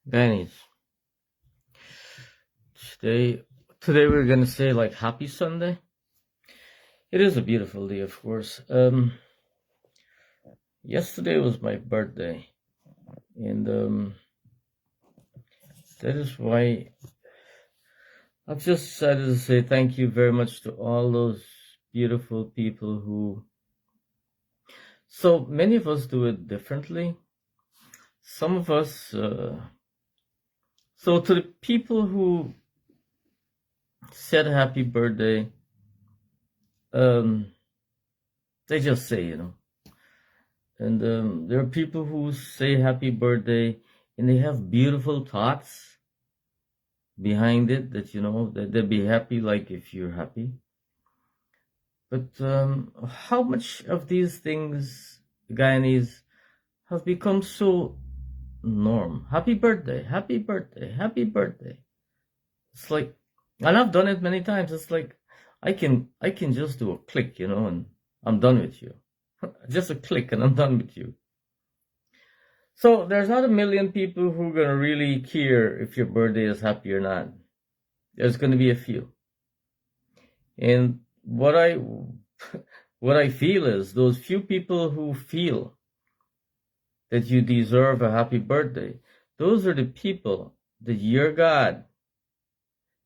Guyanese. Today we're gonna say like Happy Sunday. It is a beautiful day, of course. Yesterday was my birthday, and that is why I've just decided to say thank you very much to all those beautiful people who. So many of us do it differently. Some of us. So to the people who said happy birthday, they just say, and there are people who say happy birthday and they have beautiful thoughts behind it that that they'll be happy, like if you're happy. But how much of these things, Guyanese, have become so norm? Happy birthday, happy birthday, happy birthday. It's like, and I've done it many times. It's like I can just do a click, and I'm done with you. Just a click and I'm done with you. So there's not a million people who are gonna really care if your birthday is happy or not. There's gonna be a few. And what I feel is those few people who feel that you deserve a happy birthday, those are the people that your God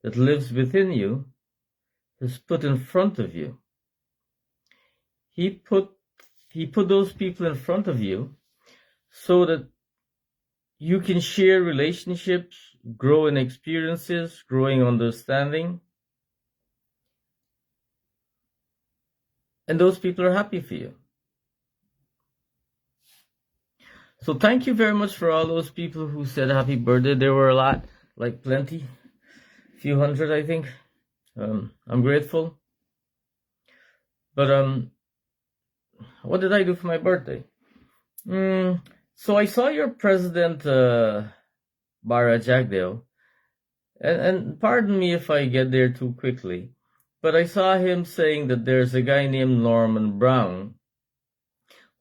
that lives within you has put in front of you. He put those people in front of you so that you can share relationships, grow in experiences, growing understanding. And those people are happy for you. So thank you very much for all those people who said happy birthday. There were a lot, like plenty, a few hundred, I think. I'm grateful. But what did I do for my birthday? So I saw your president, Bara Jagdeo, and pardon me if I get there too quickly, but I saw him saying that there's a guy named Norman Brown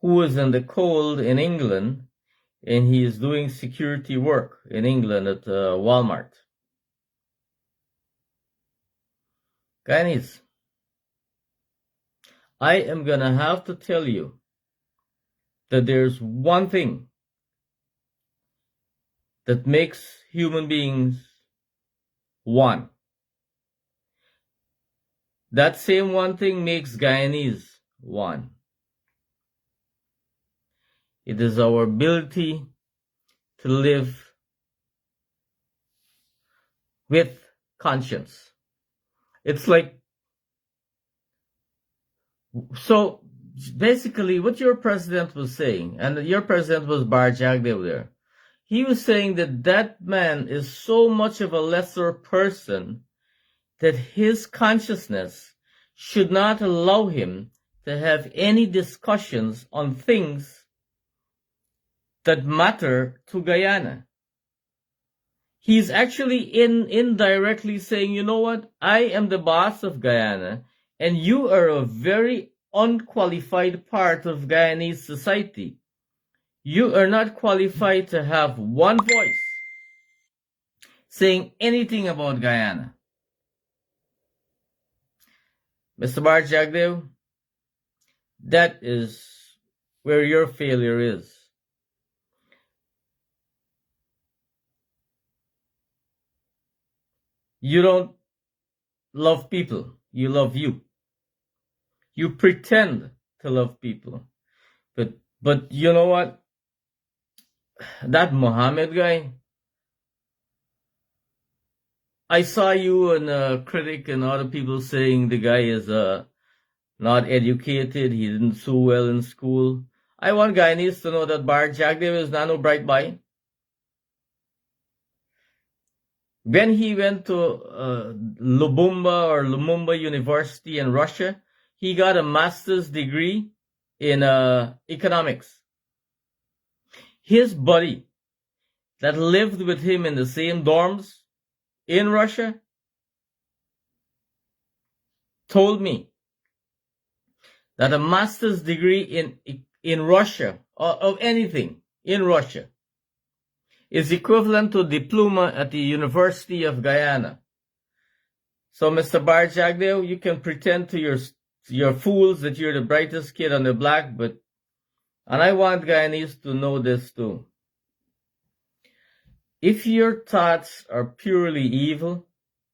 who was in the cold in England, and he is doing security work in England at Walmart. Guyanese, I am gonna have to tell you that there's one thing that makes human beings one. That same one thing makes Guyanese one. It is our ability to live with conscience. It's like, so basically what your president was saying, and your president was Bara Jagdeo there, he was saying that that man is so much of a lesser person that his consciousness should not allow him to have any discussions on things that matter to Guyana. He's actually indirectly saying, you know what, I am the boss of Guyana, and you are a very unqualified part of Guyanese society. You are not qualified to have one voice saying anything about Guyana. Mr. Bara Jagdeo, that is where your failure is. You don't love people, you love you. You pretend to love people. But you know what? That Mohammed guy, I saw you and a critic and other people saying the guy is not educated, he didn't do well in school. I want Guyanese to know that Bara Jagdeo is not no bright boy. When he went to Lumumba University in Russia, he got a master's degree in economics. His buddy that lived with him in the same dorms in Russia told me that a master's degree in Russia, of anything in Russia, is equivalent to a diploma at the University of Guyana. So, Mr. Barjagdeo, you can pretend to your fools that you're the brightest kid on the block, and I want Guyanese to know this too. If your thoughts are purely evil,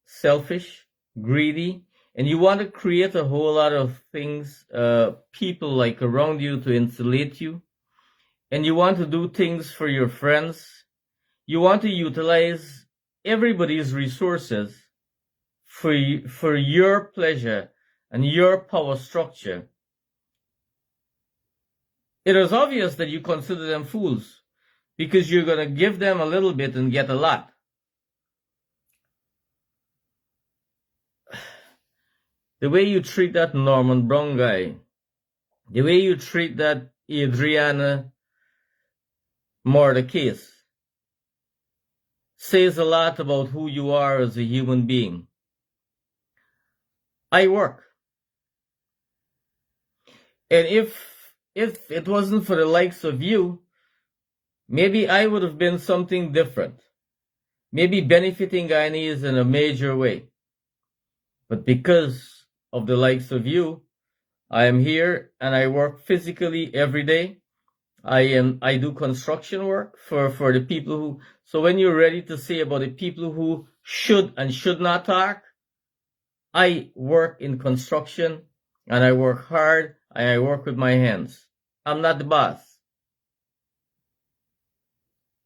selfish, greedy, and you want to create a whole lot of things, people like around you to insulate you, and you want to do things for your friends, you want to utilize everybody's resources for your pleasure and your power structure, it is obvious that you consider them fools, because you're going to give them a little bit and get a lot. The way you treat that Norman Brown guy, the way you treat that Adriana Mordecais, says a lot about who you are as a human being. I work. And if it wasn't for the likes of you, maybe I would have been something different. Maybe benefiting Guyanese in a major way. But because of the likes of you, I am here and I work physically every day. I do construction work for the people who, so when you're ready to say about the people who should and should not talk, I work in construction and I work hard and I work with my hands. I'm not the boss.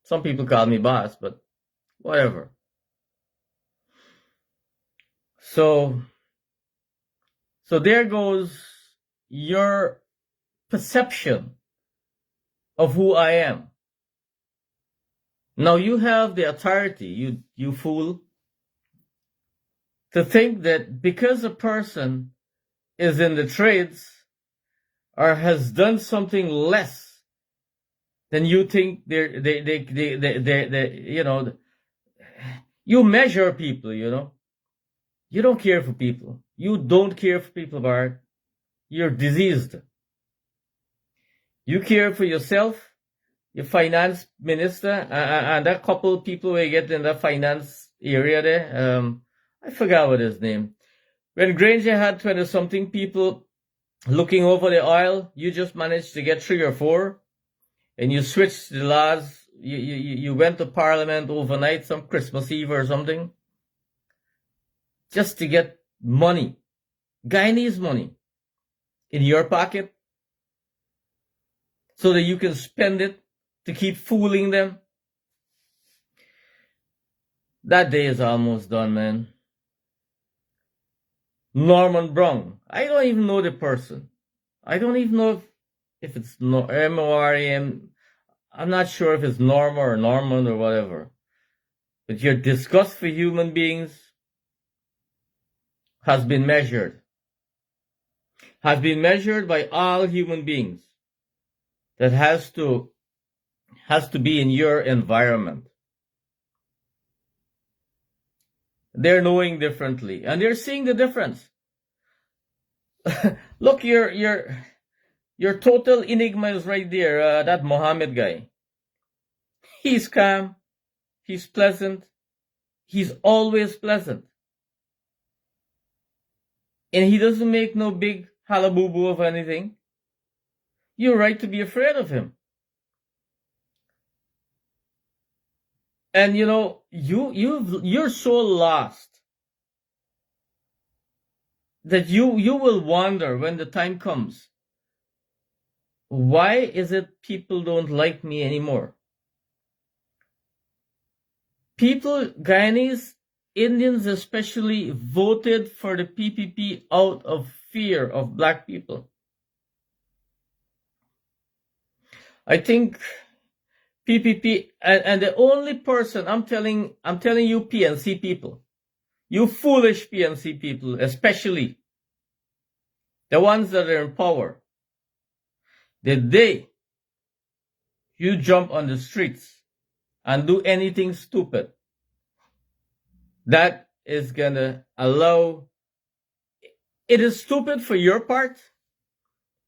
Some people call me boss, but whatever. So there goes your perception of who I am. Now you have the authority, you fool, to think that because a person is in the trades or has done something less than you think they you know, you measure people, you know. You don't care for people. You don't care for people, Bart. You're diseased. You care for yourself, your finance minister, and that couple of people we get in the finance area there. I forgot what his name. When Granger had 20-something people looking over the oil, you just managed to get 3 or 4, and you switched the laws. You went to Parliament overnight, some Christmas Eve or something, just to get money, Guyanese money, in your pocket, so that you can spend it to keep fooling them. That day is almost done, man. Norman Brown. I don't even know the person. I don't even know if it's M-O-R-A-M. I'm not sure if it's Norma or Norman or whatever. But your disgust for human beings has been measured. Has been measured by all human beings. That has to be in your environment. They're knowing differently, and they're seeing the difference. Look, your total enigma is right there. That Mohammed guy. He's calm. He's pleasant. He's always pleasant. And he doesn't make no big halabubu of anything. You're right to be afraid of him. And you know, you're so lost that you will wonder when the time comes, why is it people don't like me anymore? People, Guyanese, Indians especially, voted for the PPP out of fear of black people. I think PPP, and the only person, I'm telling you PNC people, you foolish PNC people, especially the ones that are in power, the day you jump on the streets and do anything stupid, that is gonna allow, it is stupid for your part,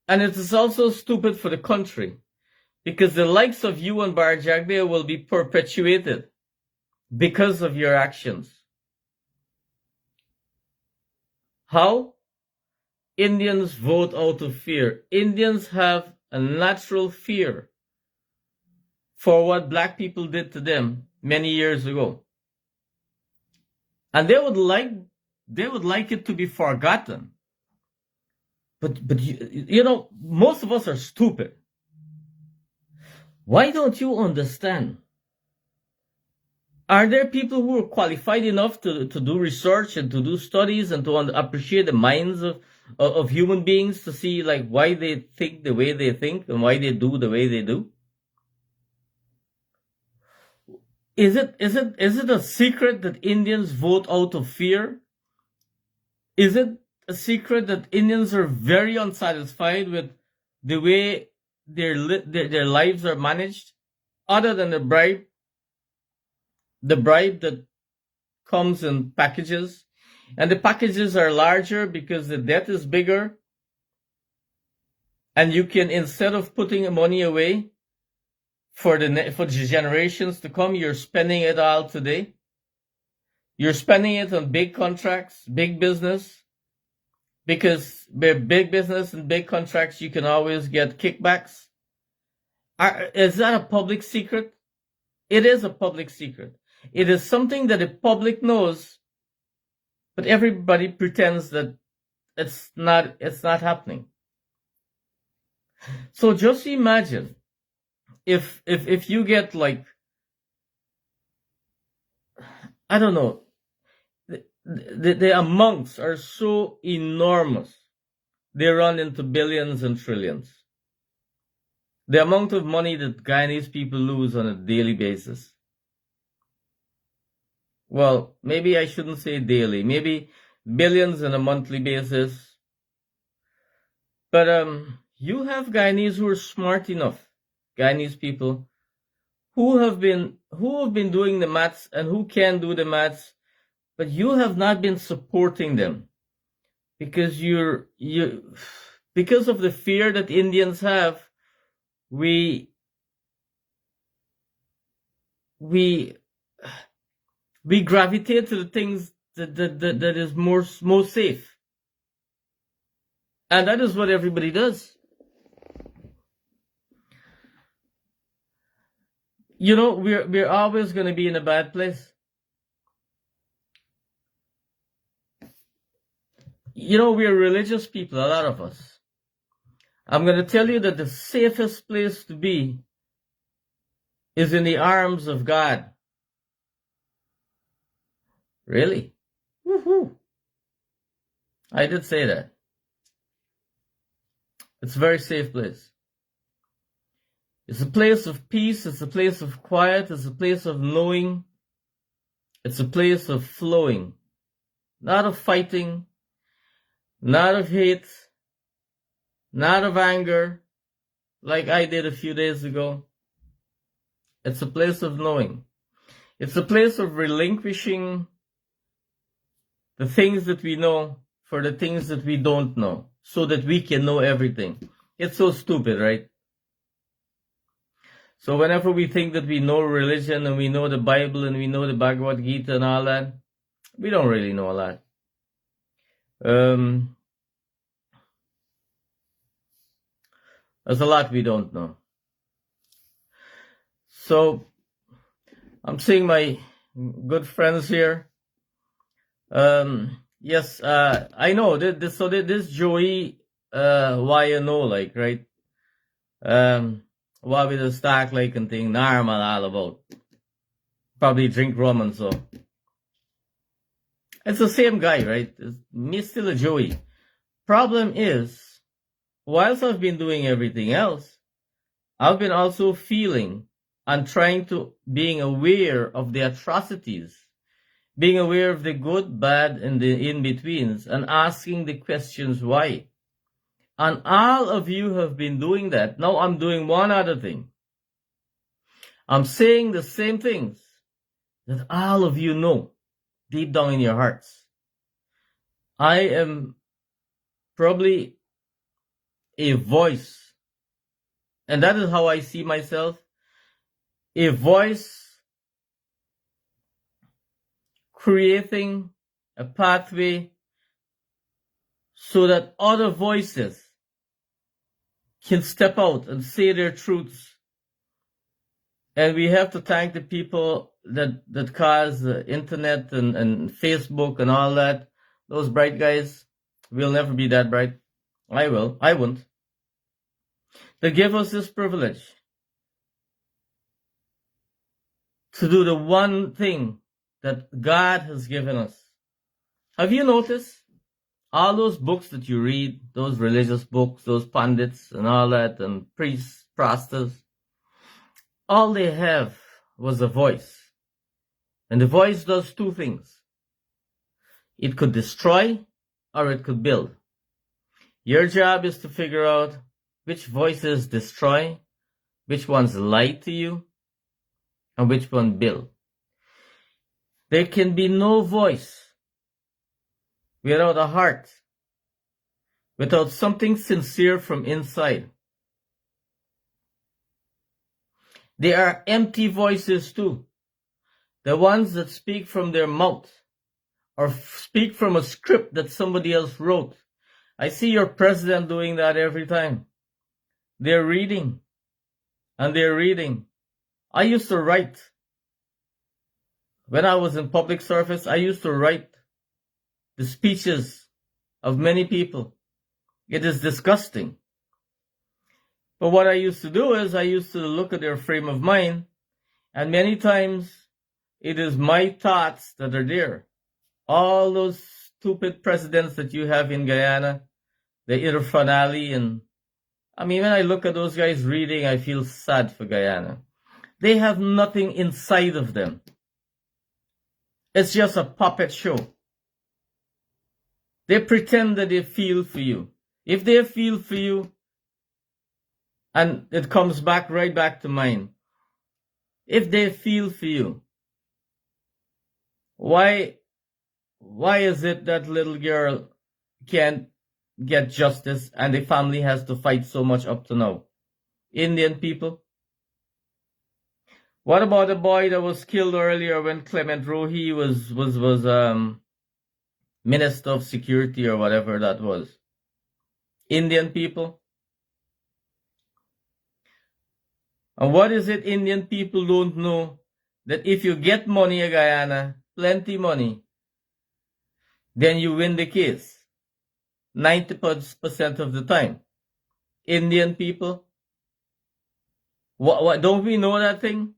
and it is also stupid for the country. Because the likes of you and Barjagde will be perpetuated because of your actions. How? Indians vote out of fear. Indians have a natural fear for what black people did to them many years ago. And they would like it to be forgotten. But you know, most of us are stupid. Why don't you understand? Are there people who are qualified enough to do research and to do studies and to appreciate the minds of human beings, to see like why they think the way they think and why they do the way they do? Is it a secret that Indians vote out of fear? Is it a secret that Indians are very unsatisfied with the way their lives are managed, other than the bribe that comes in packages, and the packages are larger because the debt is bigger, and you can, instead of putting money away for the generations to come, you're spending it all today. You're spending it on big contracts, big business, because with big business and big contracts, you can always get kickbacks. Is that a public secret? It is a public secret. It is something that the public knows, but everybody pretends that it's not happening. So just imagine if you get, like, I don't know, the amounts are so enormous, they run into billions and trillions. The amount of money that Guyanese people lose on a daily basis. Well, maybe I shouldn't say daily, maybe billions on a monthly basis. But you have Guyanese who are smart enough, Guyanese people, who have been doing the maths and who can do the maths, but you have not been supporting them because because of the fear that Indians have. We gravitate to the things that is most safe, and that is what everybody does. You know, we're always going to be in a bad place. You know, we're religious people, a lot of us. I'm going to tell you that the safest place to be is in the arms of God. Really? Woohoo! I did say that. It's a very safe place. It's a place of peace. It's a place of quiet. It's a place of knowing. It's a place of flowing. Not of fighting. Not of hate. Not of anger, like I did a few days ago. It's a place of knowing. It's a place of relinquishing the things that we know for the things that we don't know, so that we can know everything. It's so stupid, right? So whenever we think that we know religion and we know the Bible and we know the Bhagavad Gita and all that, we don't really know a lot. There's a lot we don't know. So I'm seeing my good friends here. Yes, I know this Joey, why you know, like, right? What with the stock, like, and thing, normal all about. Probably drink rum and so. It's the same guy, right? Me still a Joey. Problem is, whilst I've been doing everything else, I've been also feeling and trying to being aware of the atrocities, being aware of the good, bad, and the in-betweens, and asking the questions why. And all of you have been doing that. Now I'm doing one other thing. I'm saying the same things that all of you know deep down in your hearts. I am probably a voice And that is how I see myself. A voice creating a pathway so that other voices can step out and say their truths. And we have to thank the people that caused the internet and Facebook and all that. Those bright guys will never be that bright. I won't. They give us this privilege to do the one thing that God has given us. Have you noticed? All those books that you read, those religious books, those pundits and all that, and priests, pastors, all they have was a voice. And the voice does two things. It could destroy or it could build. Your job is to figure out which voices destroy, which ones lie to you, and which one build. There can be no voice without a heart, without something sincere from inside. There are empty voices too, the ones that speak from their mouth or speak from a script that somebody else wrote. I see your president doing that every time. They're reading and they're reading. I used to write. When I was in public service, I used to write the speeches of many people. It is disgusting. But what I used to do is I used to look at their frame of mind, and many times it is my thoughts that are there. All those stupid presidents that you have in Guyana, the Irfanali, and I mean, when I look at those guys reading, I feel sad for Guyana. They have nothing inside of them. It's just a puppet show. They pretend that they feel for you. If they feel for you, and it comes back right back to mine. If they feel for you, why is it that little girl can't get justice and the family has to fight so much up to now? Indian people? What about the boy that was killed earlier when Clement Rohi was Minister of Security or whatever that was? Indian people? And what is it Indian people don't know? That if you get money in Guyana, plenty money, then you win the case. 90% of the time. Indian people? What don't we know that thing?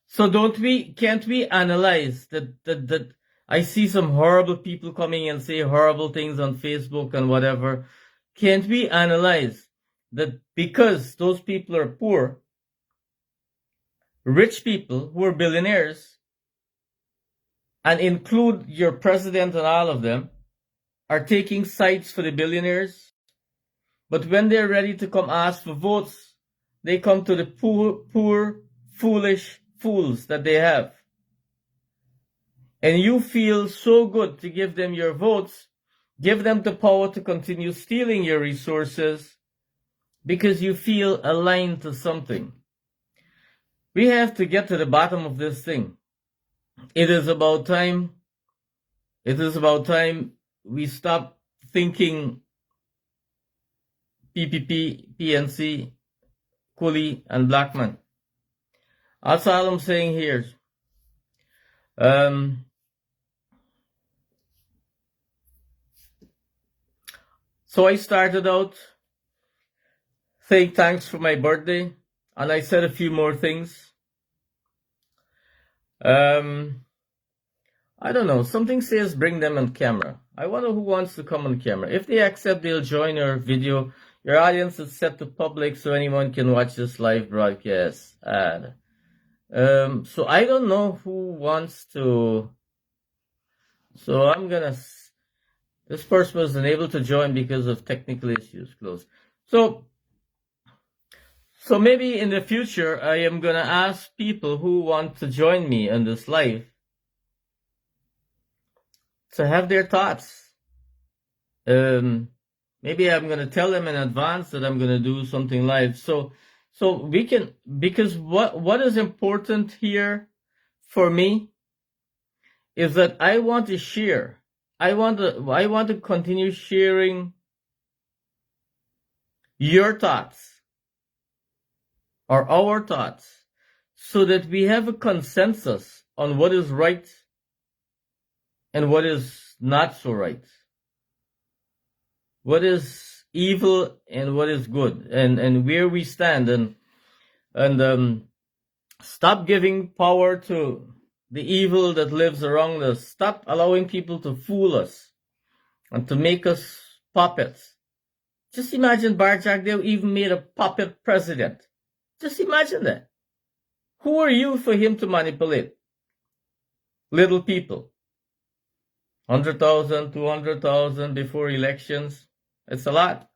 So can't we analyze that I see some horrible people coming and say horrible things on Facebook and whatever. Can't we analyze that because those people are poor, rich people who are billionaires, and include your president and all of them, are taking sides for the billionaires, but when they're ready to come ask for votes, they come to the poor, foolish fools that they have. And you feel so good to give them your votes, give them the power to continue stealing your resources, because you feel aligned to something. We have to get to the bottom of this thing. It is about time we stop thinking PPP, PNC, Coolie, and Blackman. That's all I'm saying here. So I started out saying thanks for my birthday, and I said a few more things. I don't know. Something says bring them on camera. I wonder who wants to come on camera. If they accept, they'll join our video. Your audience is set to public so anyone can watch this live broadcast ad. So I don't know who wants to. So I'm gonna. This person was unable to join because of technical issues. Close. So maybe in the future, I am gonna ask people who want to join me on this live to have their thoughts. Maybe I'm gonna tell them in advance that I'm gonna do something live. So So we can, because what is important here for me is that I want to share. I want to continue sharing your thoughts or our thoughts so that we have a consensus on what is right and what is not so right. What is evil and what is good, and where we stand, and stop giving power to the evil that lives around us. Stop allowing people to fool us and to make us puppets. Just imagine Barjack even made a puppet president. Just imagine that. Who are you for him to manipulate? Little people. 100,000, 200,000 before elections. It's a lot.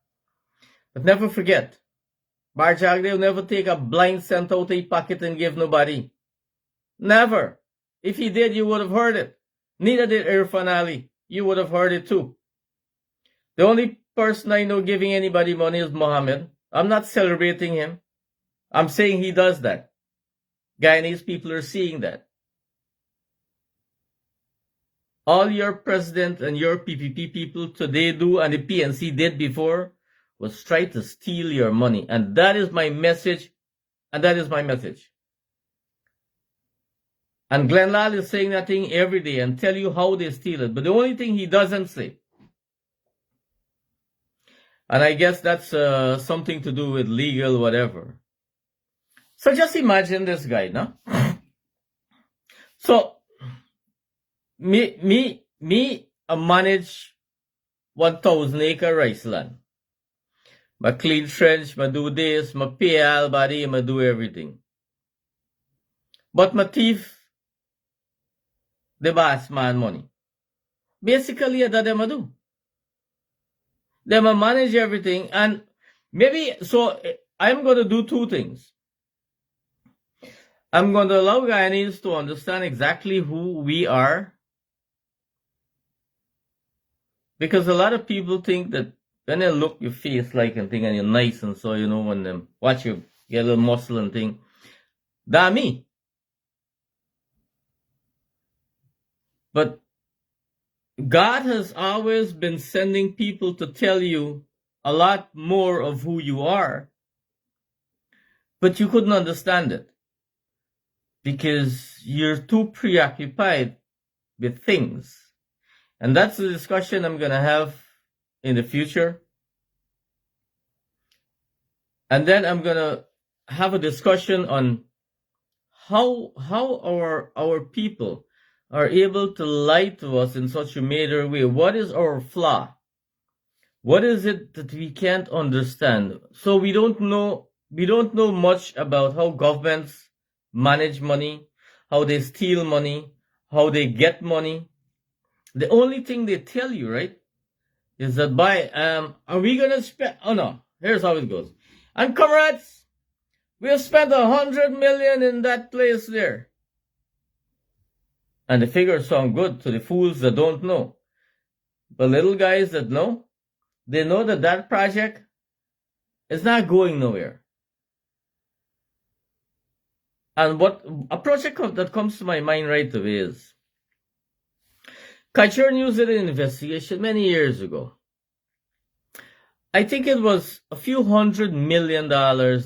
But never forget, Barjack will never take a blind cent out of his pocket and give nobody. Never. If he did, you would have heard it. Neither did Irfan Ali. You would have heard it too. The only person I know giving anybody money is Mohammed. I'm not celebrating him. I'm saying he does that. Guyanese people are seeing that. All your president and your PPP people today do, and the PNC did before, was try to steal your money. And that is my message. And that is my message. And Glenn Lal is saying that thing every day and tell you how they steal it. But the only thing he doesn't say, and I guess that's something to do with legal whatever. So just imagine this guy, no? So me manage 1,000 acre rice land. I clean trench, I do this, I pay everybody, I do everything. But my thief the boss man money. Basically, that's what they do. They manage everything, and maybe, so I'm going to do two things. I'm going to allow Guyanese to understand exactly who we are, because a lot of people think that when they look your face like and thing and you're nice and so, when they watch you get a little muscle and thing, that's me. But God has always been sending people to tell you a lot more of who you are, but you couldn't understand it because you're too preoccupied with things. And that's the discussion I'm going to have in the future. And then I'm going to have a discussion on how our people are able to lie to us in such a major way. What is our flaw? What is it that we can't understand? So we don't know much about how governments manage money, how they steal money, how they get money. The only thing they tell you, right, is that are we gonna spend? Oh no, here's how it goes. And comrades, we have spent 100 million in that place there. And the figures sound good to the fools that don't know. But little guys that know, they know that that project is not going nowhere. And what a project that comes to my mind right away is, Kaichur News did an investigation many years ago. I think it was a few $100 million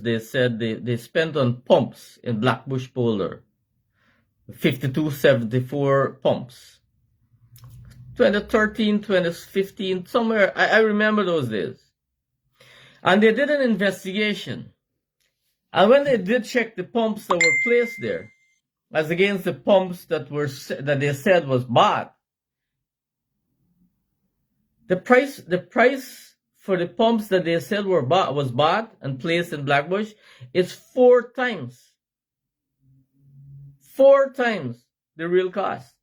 they said they spent on pumps in Blackbush Polder. 5274 pumps. 2013, 2015, somewhere, I remember those days. And they did an investigation. And when they did check the pumps that were placed there, as against the pumps that they said was bought, the price for the pumps that they said was bought and placed in Blackbush is 4 times the real cost.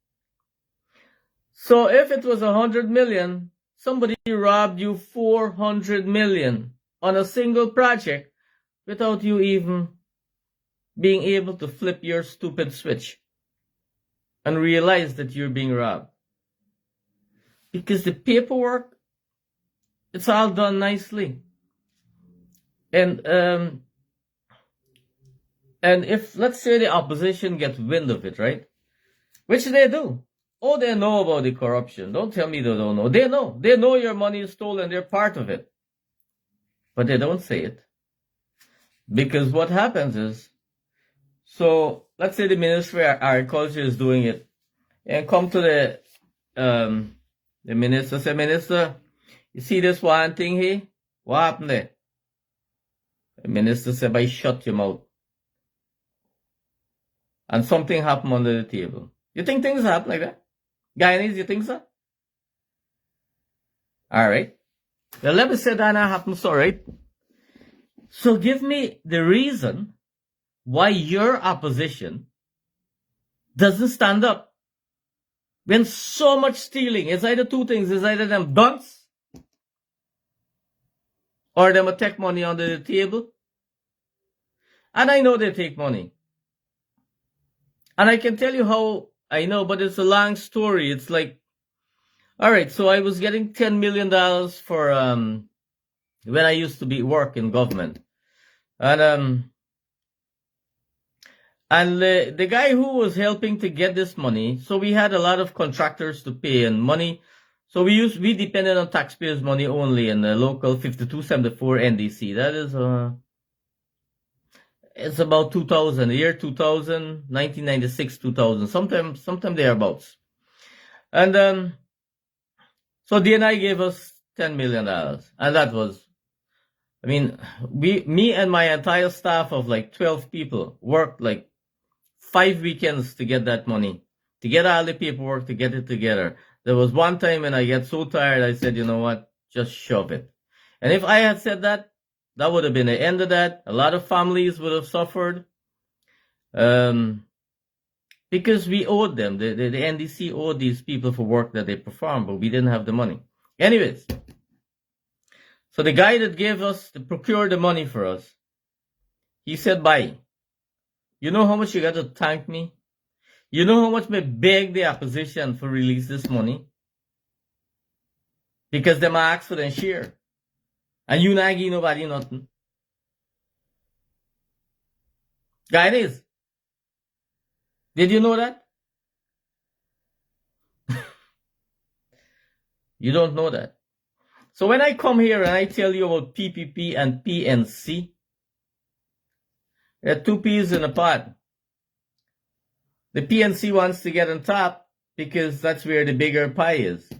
So if it was 100 million, somebody robbed you 400 million on a single project without you even being able to flip your stupid switch and realize that you're being robbed. Because the paperwork, it's all done nicely. And And if, let's say, the opposition gets wind of it, right? Which they do. Oh, they know about the corruption. Don't tell me they don't know. They know. They know your money is stolen. They're part of it. But they don't say it. Because what happens is, so let's say the Ministry of Agriculture is doing it, and come to the minister, say, Minister, you see this one thing here? What happened there? The minister said, "By shut your mouth." And something happened under the table. You think things happen like that? Guyanese, you think so? Alright. Well, let me say that happens, alright? So give me the reason why your opposition doesn't stand up. When so much stealing, it's either two things. It's either them dunce or them take money under the table. And I know they take money. And I can tell you how I know, but it's a long story. It's like, all right, so I was getting $10 million for when I used to work in government. And the guy who was helping to get this money, so we had a lot of contractors to pay and money. So we depended on taxpayers' money only in the local 5274 NDC. That is it's about 2000, the year 2000, 1996, 2000, sometime thereabouts. And so DNI gave us $10 million. And that was, I mean, me and my entire staff of like 12 people worked like 5 weekends to get that money, to get all the paperwork, to get it together. There was one time when I get so tired, I said, you know what, just shove it. And if I had said that, that would have been the end of that. A lot of families would have suffered. Because we owed them. The NDC owed these people for work that they performed, but we didn't have the money. Anyways, so the guy that gave us, to procure the money for us, he said, "Bye. You know how much you got to thank me? You know how much me beg the opposition for release this money? Because them ask for them share. And you not give nobody nothing." Guyanese, did you know that? You don't know that. So when I come here and I tell you about PPP and PNC, there are two peas in a pot. The PNC wants to get on top because that's where the bigger pie is.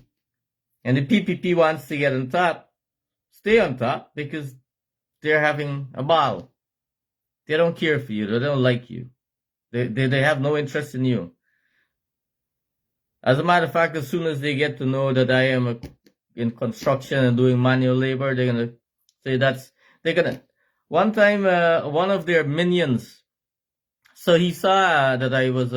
And the PPP wants to get on top, stay on top, because they're having a ball. They don't care for you. They don't like you. They have no interest in you. As a matter of fact, as soon as they get to know that I am in construction and doing manual labor, they're going to say one time, one of their minions, so he saw that I was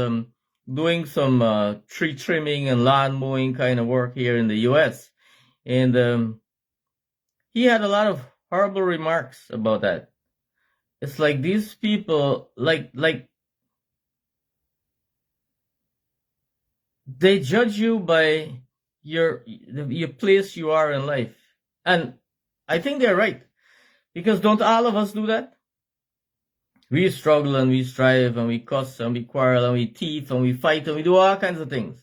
doing some tree trimming and lawn mowing kind of work here in the US. And he had a lot of horrible remarks about that. It's like these people, like they judge you by your place you are in life. And I think they're right. Because don't all of us do that? We struggle and we strive and we cuss and we quarrel and we thief and we fight and we do all kinds of things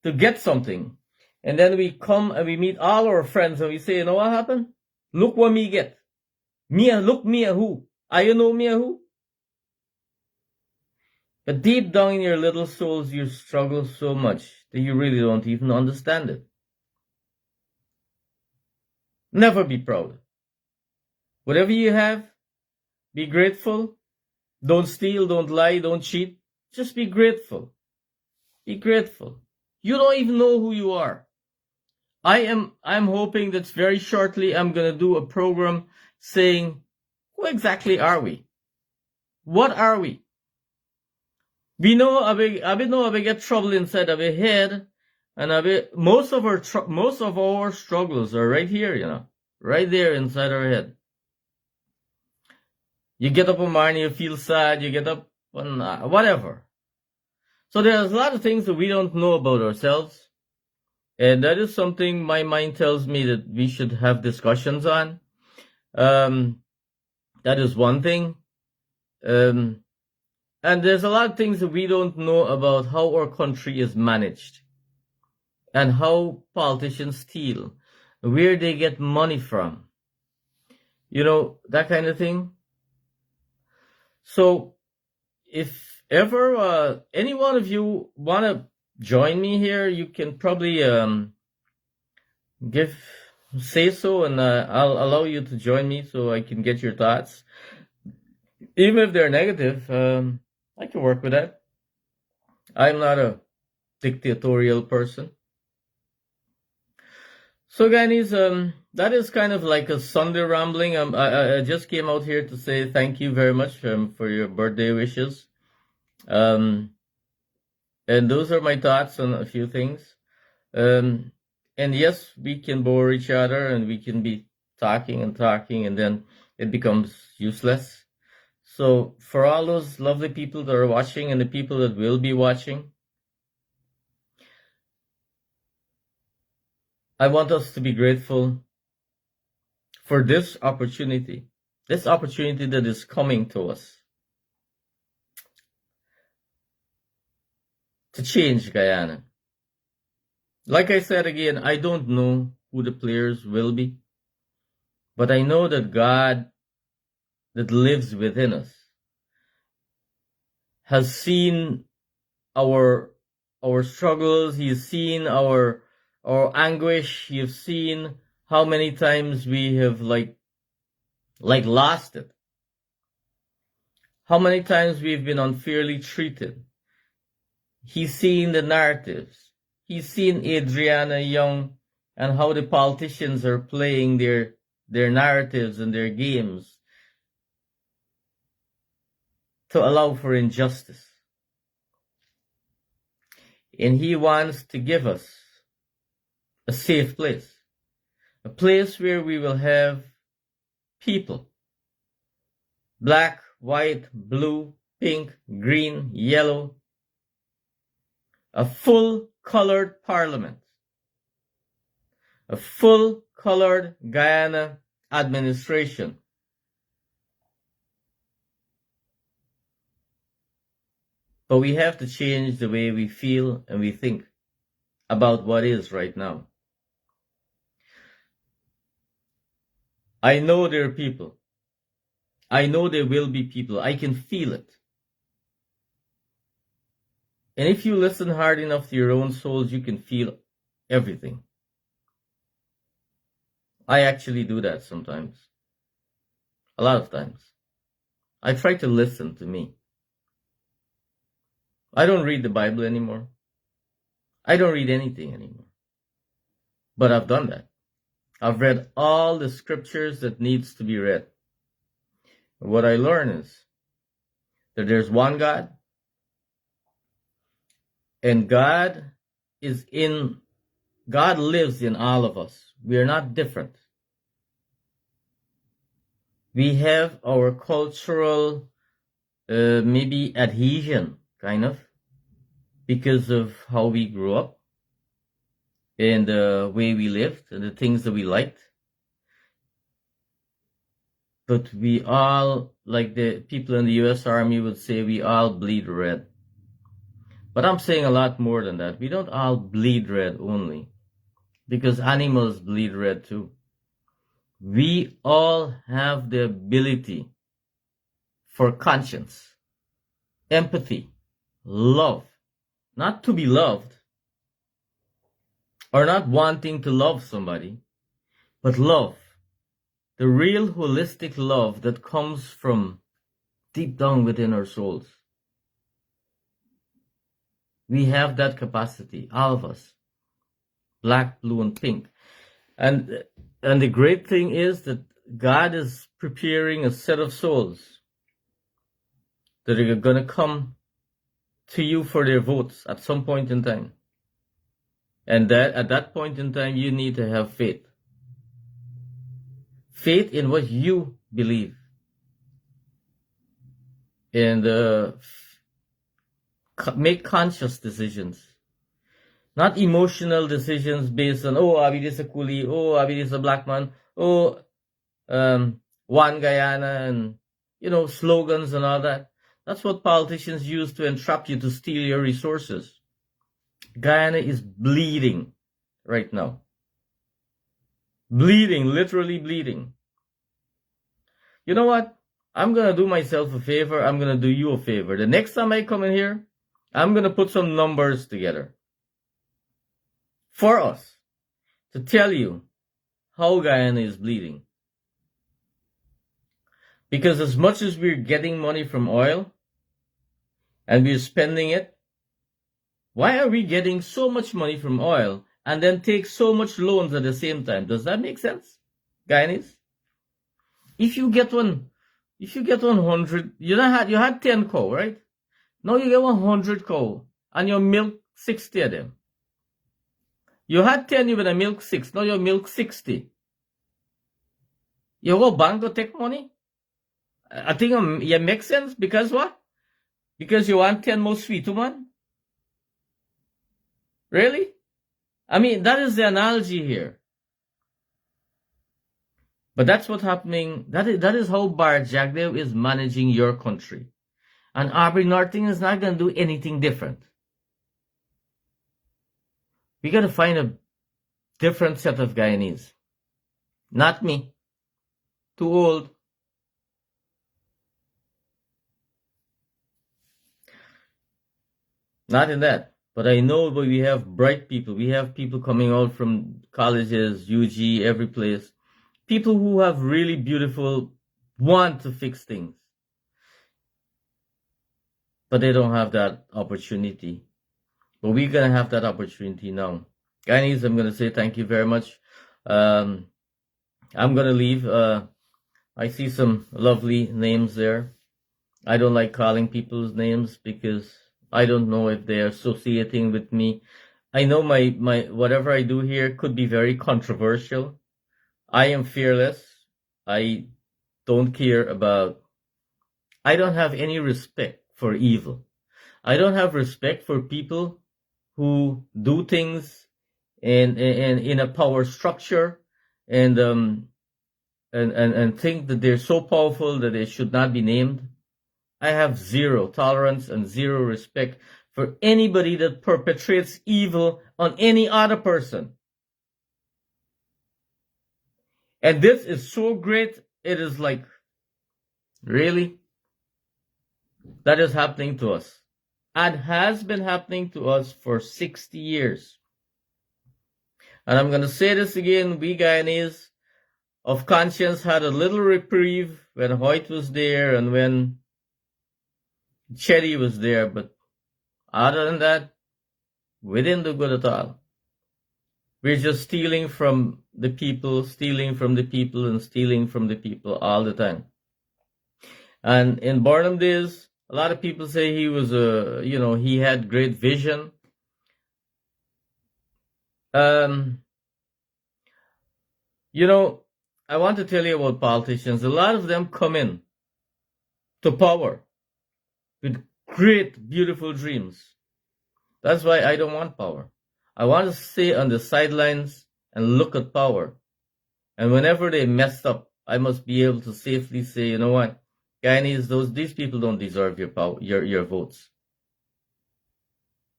to get something. And then we come and we meet all our friends and we say, you know what happened? Look what me get. Look me a who. You know me a who? But deep down in your little souls, you struggle so much that you really don't even understand it. Never be proud. Whatever you have, be grateful. Don't steal, don't lie, don't cheat. Just be grateful. Be grateful. You don't even know who you are. I'm hoping that very shortly I'm going to do a program saying, who exactly are we? What are we? We know we get trouble inside of our head, and most of our struggles are right here, right there inside our head. You get up one morning, you feel sad, you get up on whatever. So there's a lot of things that we don't know about ourselves, and that is something my mind tells me that we should have discussions on. That is one thing. And there's a lot of things that we don't know about how our country is managed and how politicians steal, where they get money from, that kind of thing. So if ever any one of you want to join me here, you can probably say so, and I'll allow you to join me so I can get your thoughts. Even if they're negative, I can work with that. I'm not a dictatorial person. So Guyanese, that is kind of like a Sunday rambling. I just came out here to say thank you very much for your birthday wishes. And those are my thoughts on a few things. And yes, we can bore each other and we can be talking and then it becomes useless. So for all those lovely people that are watching and the people that will be watching, I want us to be grateful for this opportunity that is coming to us to change Guyana. Like I said again, I don't know who the players will be, but I know that God that lives within us has seen our struggles. He's seen our anguish. He's seen how many times we have like lost it. How many times we've been unfairly treated. He's seen the narratives. He's seen Adriana Young and how the politicians are playing their narratives and their games to allow for injustice. And he wants to give us a safe place. A place where we will have people. Black, white, blue, pink, green, yellow. A full-colored parliament. A full-colored Guyana administration. But we have to change the way we feel and we think about what is right now. I know there are people. I know there will be people. I can feel it. And if you listen hard enough to your own souls, you can feel everything. I actually do that sometimes. A lot of times. I try to listen to me. I don't read the Bible anymore. I don't read anything anymore. But I've done that. I've read all the scriptures that needs to be read. What I learn is that there's one God, and God lives in all of us. We are not different. We have our cultural maybe adhesion, kind of, because of how we grew up and the way we lived and the things that we liked. But we all, like the people in the U.S. Army would say, we all bleed red. But I'm saying a lot more than that. We don't all bleed red only, because animals bleed red too. We all have the ability for conscience, empathy, love, not to be loved, or not wanting to love somebody, but love. The real holistic love that comes from deep down within our souls. We have that capacity, all of us. Black, blue, and pink. And the great thing is that God is preparing a set of souls that are going to come to you for their votes at some point in time. And that at that point in time, you need to have faith. Faith in what you believe. And make conscious decisions. Not emotional decisions based on, oh, Abid is a coolie, oh, Abid is a black man, oh, one Guyana, and, slogans and all that. That's what politicians use to entrap you to steal your resources. Guyana is bleeding right now. Bleeding, literally bleeding. You know what? I'm going to do myself a favor. I'm going to do you a favor. The next time I come in here, I'm going to put some numbers together for us to tell you how Guyana is bleeding. Because as much as we're getting money from oil and we're spending it, why are we getting so much money from oil and then take so much loans at the same time? Does that make sense, Guyanese? If you get 100, you had 10 cow, right? Now you get 100 cow and you milk 60 of them. You had 10, you're gonna milk 6. Now you milk 60. You go bank to take money? I think it makes sense because what? Because you want 10 more sweet man? Really? I mean, that is the analogy here. But that's what's happening. That is how Bar Jagdev is managing your country. And Aubrey Norton is not going to do anything different. We got to find a different set of Guyanese. Not me. Too old. Not in that. But I know we have bright people. We have people coming out from colleges, UG, every place. People who have really beautiful, want to fix things. But they don't have that opportunity. But we're going to have that opportunity now. Guyanese, I'm going to say thank you very much. I'm going to leave. I see some lovely names there. I don't like calling people's names because I don't know if they're associating with me. I know my whatever I do here could be very controversial. I am fearless. I don't care about... I don't have any respect for evil. I don't have respect for people who do things in a power structure and think that they're so powerful that they should not be named. I have zero tolerance and zero respect for anybody that perpetrates evil on any other person. And this is so great, it is like, really? That is happening to us. And has been happening to us for 60 years. And I'm going to say this again, we Guyanese of conscience had a little reprieve when Hoyt was there and when Chetty was there, but other than that, we didn't do good at all. We're just stealing from the people, and stealing from the people all the time. And in Barnum days, a lot of people say he was he had great vision. I want to tell you about politicians. A lot of them come in to power with great, beautiful dreams. That's why I don't want power. I want to stay on the sidelines and look at power. And whenever they messed up, I must be able to safely say, you know what, Guyanese, these people don't deserve your power, your votes.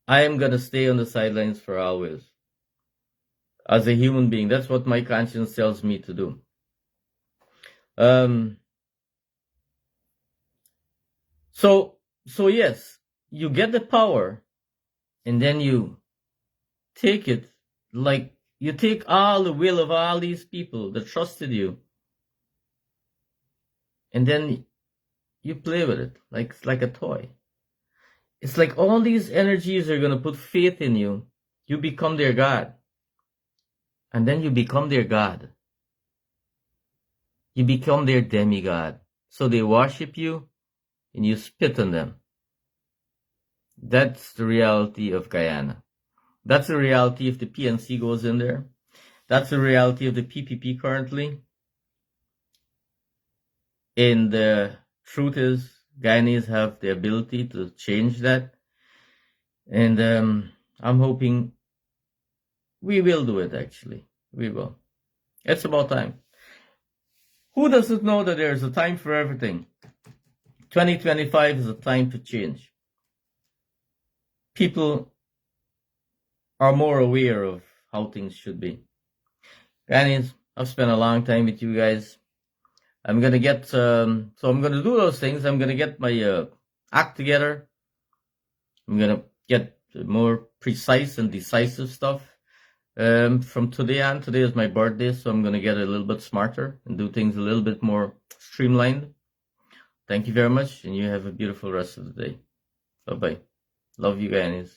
I am going to stay on the sidelines for always. As a human being, that's what my conscience tells me to do. So yes, you get the power, and then you take it, like you take all the will of all these people that trusted you, and then you play with it like a toy. It's like all these energies are going to put faith in you. You become their God. And then you become their God. You become their demigod. So they worship you and you spit on them. That's the reality of Guyana. That's the reality if the PNC goes in there. That's the reality of the PPP currently. And the truth is, Guyanese have the ability to change that. And I'm hoping we will do it, actually. We will. It's about time. Who doesn't know that there's a time for everything? 2025 is a time to change. People are more aware of how things should be. Guyanese, I've spent a long time with you guys. I'm gonna get so I'm gonna do those things. I'm gonna get my act together. I'm gonna get more precise and decisive stuff. From today on, today is my birthday, so I'm gonna get a little bit smarter and do things a little bit more streamlined. Thank you very much, and you have a beautiful rest of the day. Bye bye. Love you, Guyanese.